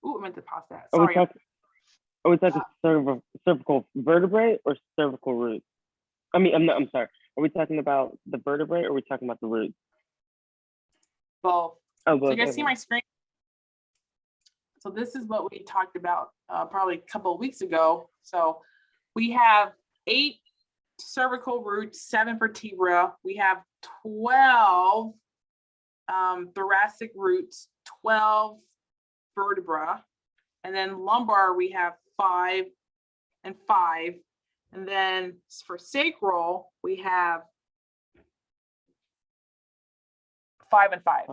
Ooh, I meant to pause that. Are we Sorry. talking cervical vertebrae or cervical root? I'm sorry. Are we talking about the vertebrae or are we talking about the root? Both. Oh, So both. you guys see my screen? So this is what we talked about probably a couple of weeks ago. So we have 8 cervical roots, 7 vertebra. We have 12 thoracic roots, 12 vertebra. And then lumbar, we have 5 and 5. And then for sacral, we have 5 and 5.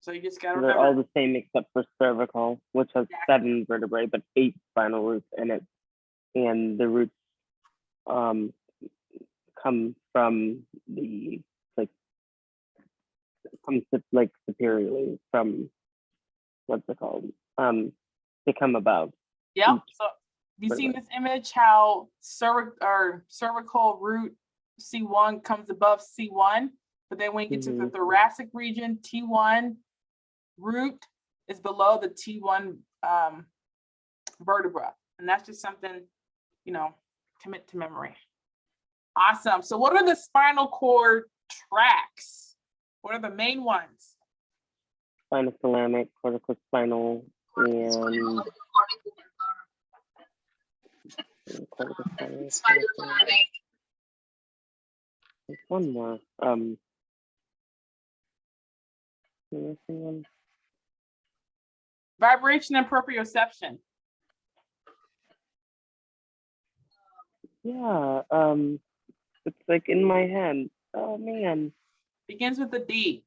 So you just got to remember. They're all the same except for cervical, which has 7 vertebrae, but 8 spinal roots in it. And the roots come from the, superiorly from, what's it called? They come above. Yep. So you see in this image how cervical root C1 comes above C1, but then when you get to the thoracic region, T1 root is below the T1 vertebra. And that's just something, commit to memory. Awesome. So what are the spinal cord tracts? What are the main ones? Spinothalamic, corticospinal, and there's one more. Vibration and proprioception. Yeah, it's like in my hand. Oh man. Begins with a D.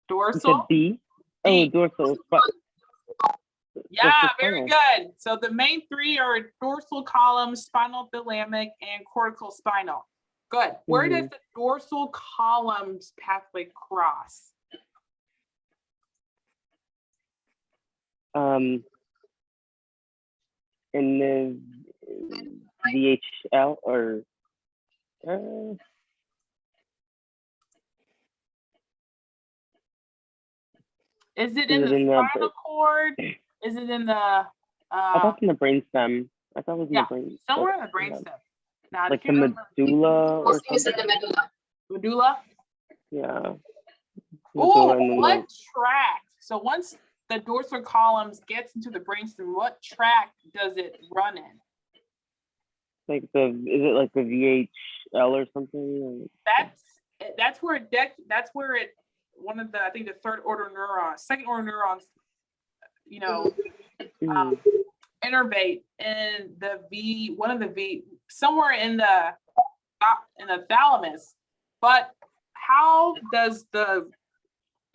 Dorsal. D? Oh, dorsal. Yeah, very good. So the main 3 are dorsal column, spinal thalamic, and cortical spinal. Good. Where does the dorsal columns pathway cross? In the VHL or is it in the spinal cord? Is it in the I thought in the brainstem. I thought it was in the brainstem. Somewhere in the brainstem. Now, like the medulla or something. Medulla? Yeah. Oh, what tract? So once the dorsal columns gets into the brainstem, what tract does it run in? Like is it like the VHL or something? That's where it one of the, I think the second order neurons, innervate in one of the V somewhere in the thalamus. But how does the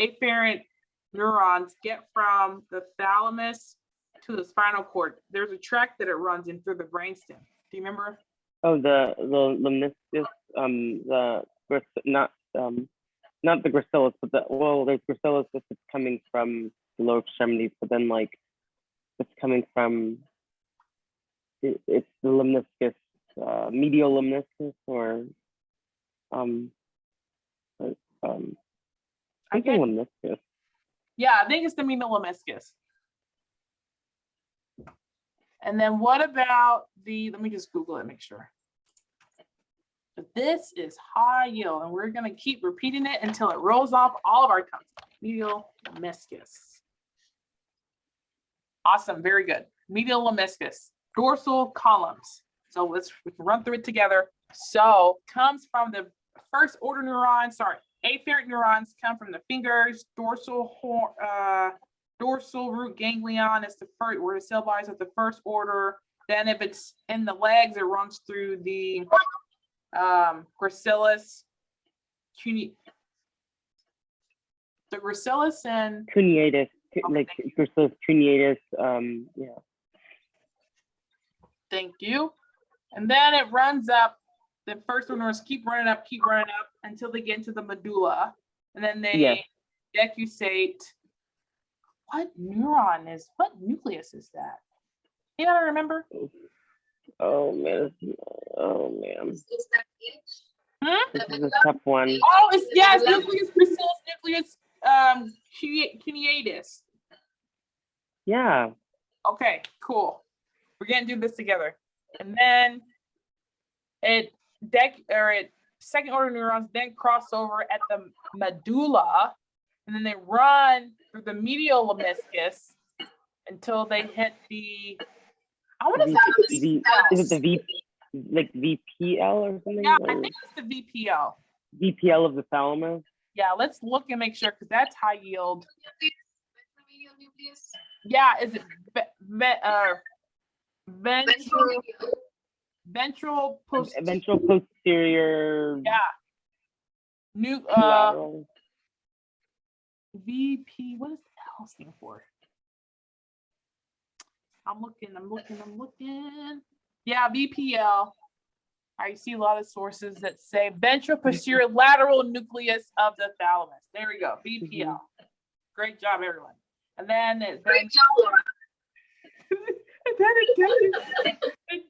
afferent neurons get from the thalamus to the spinal cord? There's a tract that it runs in through the brainstem. Do you remember? Oh, the lemniscus, not the gracilis, but there's gracilis if it's coming from the lower extremities, but then it's coming from it's the lemniscus, medial lemniscus, or I think lemniscus. Yeah, I think it's the medial lemniscus. And then what about let me just Google it, make sure. This is high yield, and we're going to keep repeating it until it rolls off all of our tongues. Medial lemniscus. Awesome, very good. Medial lemniscus, dorsal columns. So we can run through it together. So comes from the first order neurons, afferent neurons come from the fingers, dorsal root ganglion is the first, where the cell bodies of the first order. Then if it's in the legs, it runs through the gracilis, the gracilis and cuneatus, gracilis cuneatus, yeah. Thank you. And then it runs up. The first neurons keep running up until they get into the medulla, and then they decussate. What nucleus is that? You don't remember? Oh man. This is a tough one. Oh, nucleus gracilis nucleus cuneatus. Yeah. Okay, cool. We're gonna do this together. And then second order neurons then cross over at the medulla, and then they run through the medial lemniscus until they hit the, I want to say VPL. Is it the V, like VPL or something? Yeah, Or I think it's the VPL. VPL of the thalamus? Yeah, let's look and make sure because that's high yield. Yeah, is it ventral Posterior. Yeah. Lateral. VP, what does the L stand for? I'm looking. Yeah, VPL. I see a lot of sources that say ventral posterior lateral nucleus of the thalamus. There we go, VPL. Great job, everyone. And then Great job, Laura. and then it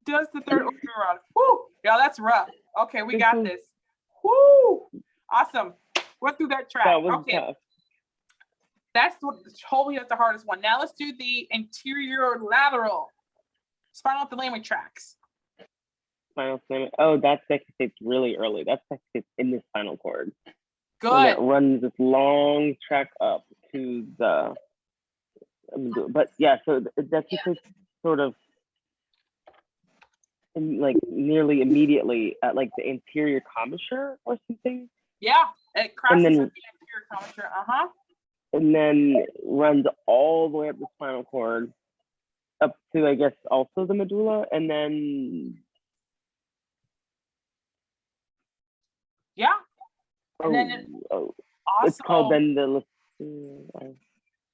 does the third order neuron. Woo! Yeah, that's rough. Okay, we got this. Woo! Awesome. Went through that track. That was Okay. tough. That's totally the hardest one. Now let's do the anterior lateral spinal thalamic tracts. Spinal thalamic. Oh, that sectates really early. That sectates in the spinal cord. Good. And it runs this long track up to the, but yeah, so that's just sort of like nearly immediately at like the anterior commissure or something. Yeah, it crosses then, the anterior commissure. And then runs all the way up the spinal cord up to, I guess, also the medulla, and then yeah. And then also, it's called then the.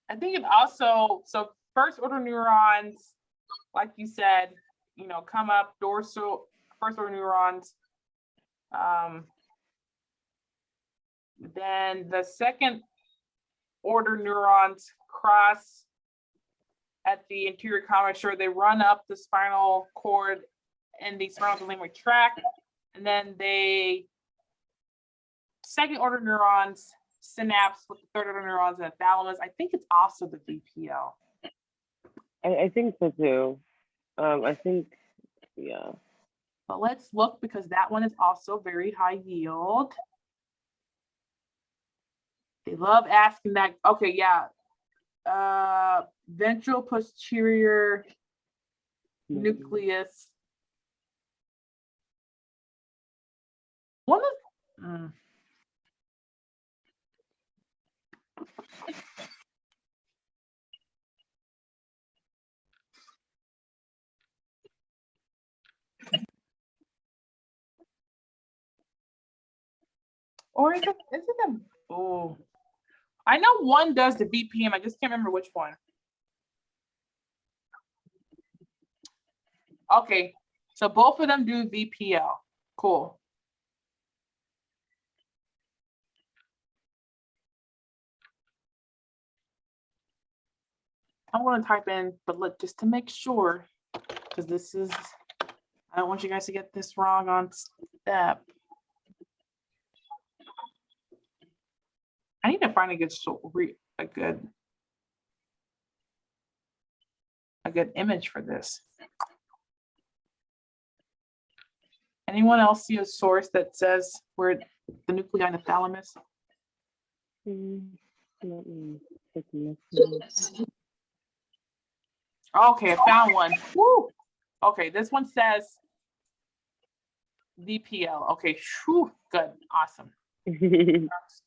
I think it also, so first order neurons, like you said, you know, come up dorsal, first order neurons. Then the second order neurons cross at the anterior commissure. They run up the spinal cord and the spinal thalamic tract, and then second order neurons synapse with the third order neurons in the thalamus. I think it's also the VPL. I think so too. I think, yeah. But let's look because that one is also very high yield. They love asking that. Okay, yeah. Ventral posterior nucleus. One of or is it a, oh, I know one does the VPM. I just can't remember which one. Okay, so both of them do VPL. Cool. I'm going to type in, but just to make sure, because this is, I don't want you guys to get this wrong on step. I need to find a good image for this. Anyone else see a source that says where the nuclei in the thalamus? Let me take a look. Okay, I found one. Woo! Okay, this one says VPL. Okay, whew, good, awesome.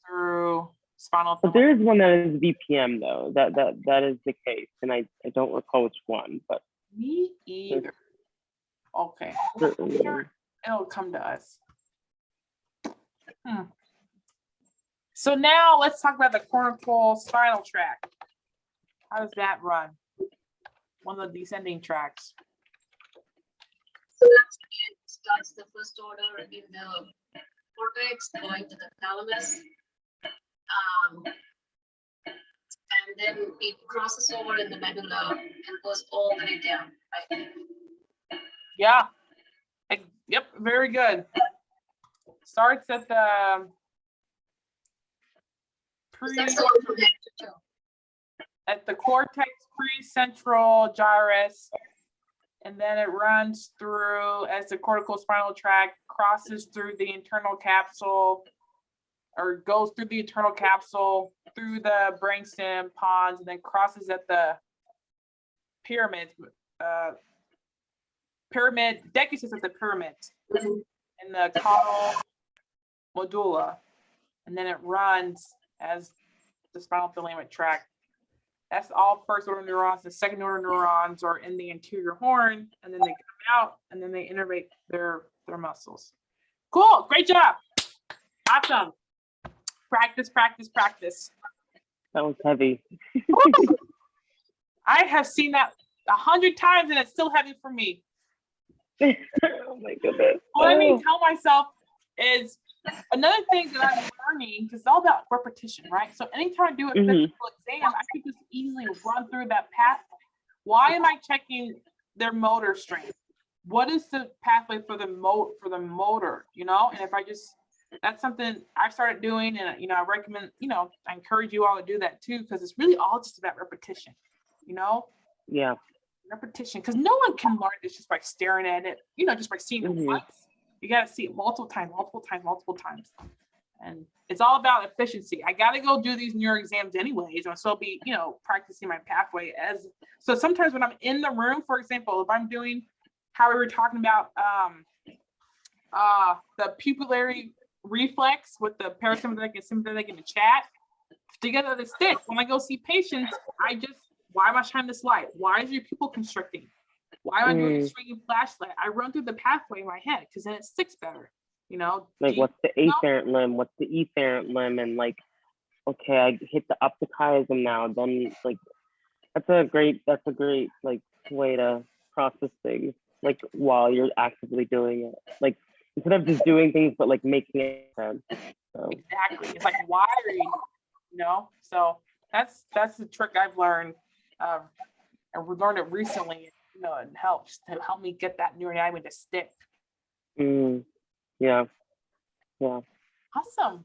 Through spinal. But there is one that is VPM though. That is the case, and I don't recall which one, but me either. Okay, sure it'll come to us. So now let's talk about the cortical spinal tract. How does that run? One of the descending tracts. So that's again starts the first order in the cortex, going to the thalamus, and then it crosses over in the medulla and goes all the way down. Right? Yeah. Yep. Very good. Starts at the That's the one from head to toe. at the cortex pre-central gyrus, and then it runs through as the cortical spinal tract crosses through the internal capsule, or goes through the internal capsule, through the brainstem, pons, and then crosses at the pyramids, decusis at the pyramid, in the caudal medulla, and then it runs as the spinal filament tract. That's all first order neurons. The second order neurons are in the anterior horn, and then they come out, and then they innervate their muscles. Cool, great job. Awesome. Practice, practice, practice. That was heavy. I have seen that 100 times, and it's still heavy for me. Oh my goodness. What I mean, tell myself is another thing that I'm learning, because it's all about repetition, right? So anytime I do a physical exam, I can just easily run through that pathway. Why am I checking their motor strength? What is the pathway for the motor, you know? And if I just, that's something I've started doing, and you know, I recommend, you know, I encourage you all to do that too, because it's really all just about repetition, you know? Yeah. Repetition, because no one can learn this just by staring at it, you know, just by seeing it once. You got to see it multiple times. And it's all about efficiency. I got to go do these neuro exams anyways, and so be, you know, practicing my pathway as, so sometimes when I'm in the room, for example, if I'm doing how we were talking about the pupillary reflex with the parasympathetic and sympathetic in the chat, together they stick. When I go see patients, I just, why am I shining this light? Why is your pupil constricting? Why am I doing a swinging flashlight? I run through the pathway in my head because then it sticks better, you know? Like, what's the afferent limb? What's the efferent limb? And like, okay, I hit the optic chiasm now. Then like, that's a great like way to process things, like while you're actively doing it. Like instead of just doing things, but like making it sense. So. Exactly. It's like wiring, you know? So that's the trick I've learned. And we learned it recently. You know, it helps to help me get that neuroanatomy to stick. Yeah. Awesome.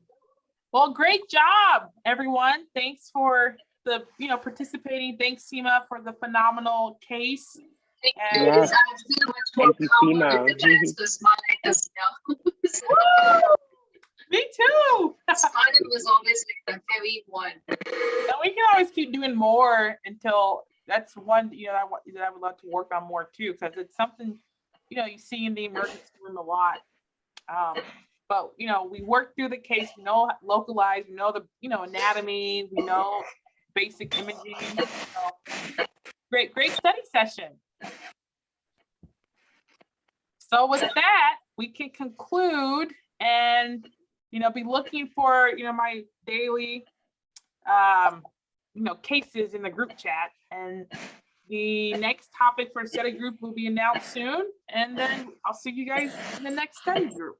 Well, great job, everyone. Thanks for the, you know, participating. Thanks, Seema, for the phenomenal case. And Yes. I feel much more Thank you, calmer with the Seema. chance to smile as now. Me too. Spinal was always like the heavy one. And we can always keep doing more until that's one, you know, that I would love to work on more too, because it's something, you know, you see in the emergency room a lot. But you know, we work through the case, we know localized, we know the, you know, anatomy, we know basic imaging. So, great study session. So with that, we can conclude and, you know, be looking for, you know, my daily, you know, cases in the group chat, and the next topic for study group will be announced soon. And then I'll see you guys in the next study group.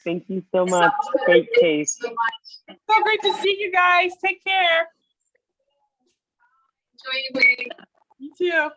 Thank you so much. Great case. So much. So great to see you guys. Take care. Enjoy your day. You too.